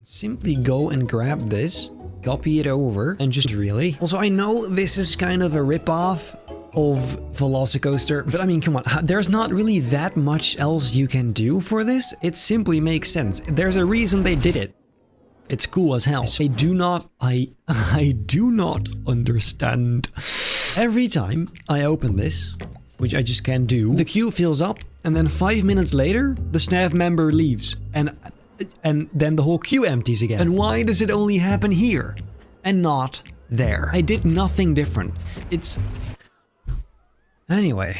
Simply go and grab this, copy it over, and just really. Also, I know this is kind of a ripoff of Velocicoaster, but I mean, come on, there's not really that much else you can do for this. It simply makes sense. There's a reason they did it. It's cool as hell. I do not understand. Every time I open this, which I just can't do, the queue fills up, and then 5 minutes later, the staff member leaves, and then the whole queue empties again. And why does it only happen here and not there? I did nothing different. It's... Anyway,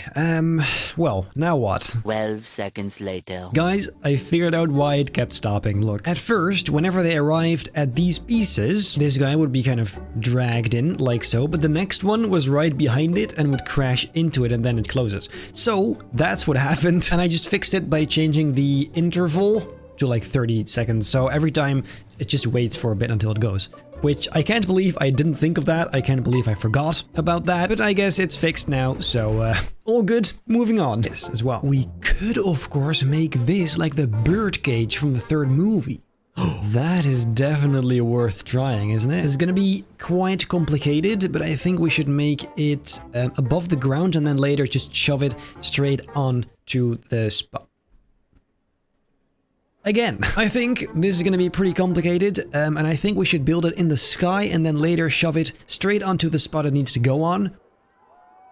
well, now what? 12 seconds later. Guys, I figured out why it kept stopping. Look, at first, whenever they arrived at these pieces, this guy would be kind of dragged in, like so, but the next one was right behind it and would crash into it, and then it closes. So, that's what happened, and I just fixed it by changing the interval to like 30 seconds, so every time it just waits for a bit until it goes. Which I can't believe I didn't think of that, I can't believe I forgot about that, but I guess it's fixed now, so all good, moving on. This as well. We could of course make this like the birdcage from the third movie. That is definitely worth trying, isn't it? It's gonna be quite complicated, but I think we should make it above the ground and then later just shove it straight on to the spot. Again, I think this is going to be pretty complicated, and I think we should build it in the sky and then later shove it straight onto the spot it needs to go on.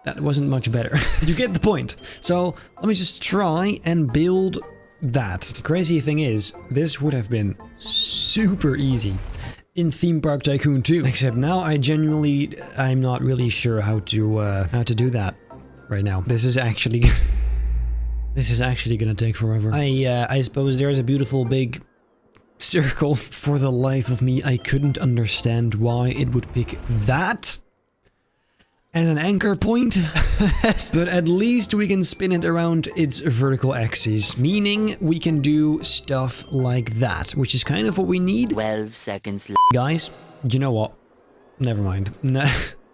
That wasn't much better. You get the point. So let me just try and build that. The crazy thing is, this would have been super easy in Theme Park Tycoon 2. Except now I'm not really sure how to do that right now. This is actually gonna take forever. I suppose there's a beautiful big circle. For the life of me, I couldn't understand why it would pick that as an anchor point. But at least we can spin it around its vertical axis, meaning we can do stuff like that, which is kind of what we need. 12 seconds later. Guys, you know what? Never mind.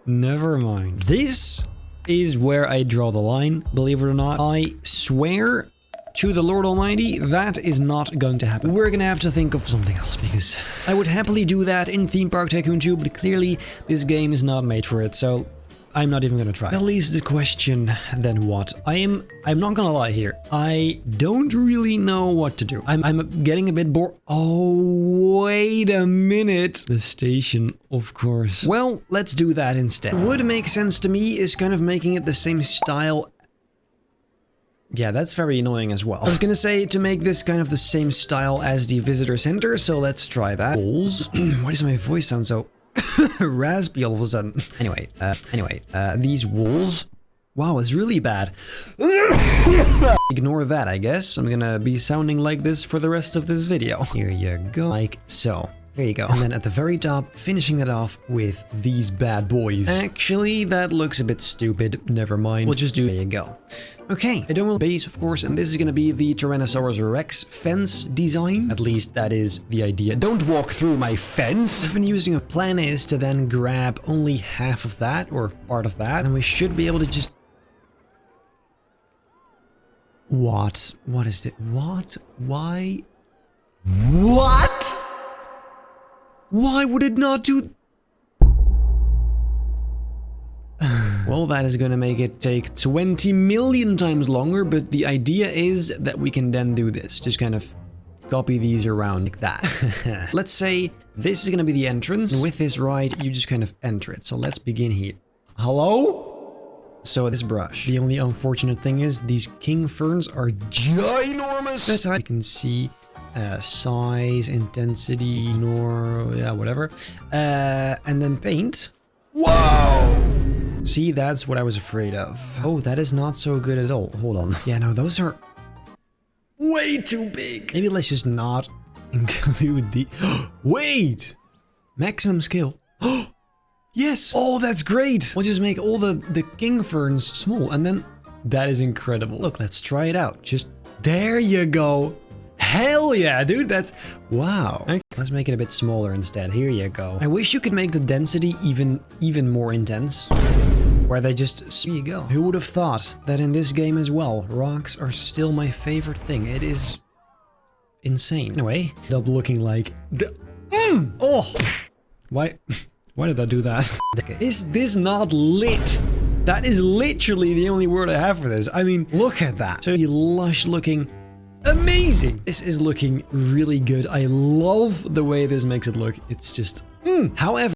Never mind. This is where I draw the line, believe it or not. I swear to the Lord Almighty, that is not going to happen. We're gonna have to think of something else, because I would happily do that in Theme Park Tycoon 2, but clearly this game is not made for it, so I'm not even gonna try. That leaves the question, then what? I'm not gonna lie here. I don't really know what to do. I'm getting a bit bored. Oh, wait a minute. The station, of course. Well, let's do that instead. What would make sense to me is kind of making it the same style. Yeah, that's very annoying as well. I was gonna say to make this kind of the same style as the visitor center, so let's try that. Walls. Why does my voice sound so raspy all of a sudden? Anyway, these walls. Wow, it's really bad. Ignore that, I guess. I'm gonna be sounding like this for the rest of this video. Here you go. Like so. There you go. And then at the very top, finishing it off with these bad boys. Actually, that looks a bit stupid. Never mind. We'll just do... There you go. Okay, a dome base, of course, and this is gonna be the Tyrannosaurus Rex fence design. At least that is the idea. Don't walk through my fence! I've been using a plan is to then grab only half of that, or part of that, and we should be able to just... What? What is it? What? Why? What? Why would it not do... Well, that is gonna make it take 20 million times longer, but the idea is that we can then do this. Just kind of copy these around like that. Let's say this is gonna be the entrance. And with this ride, you just kind of enter it. So let's begin here. Hello? So this brush. The only unfortunate thing is these king ferns are ginormous. That's how you can see size, intensity, yeah, whatever. And then paint. Whoa! See, that's what I was afraid of. Oh, that is not so good at all. Hold on. Yeah, no, those are way too big. Maybe let's just not include the... Wait! Maximum scale. Yes! Oh, that's great! We'll just make all the king ferns small, and then... That is incredible. Look, let's try it out. Just... There you go! Hell yeah, dude, that's... Wow. Okay, let's make it a bit smaller instead. Here you go. I wish you could make the density even more intense. Where they just... Here you go. Who would have thought that in this game as well, rocks are still my favorite thing. It is... insane. Anyway, end up looking like... Oh, why did I do that? Is this not lit? That is literally the only word I have for this. I mean, look at that. So lush looking, amazing. This is looking really good. I love the way this makes it look. It's just, however,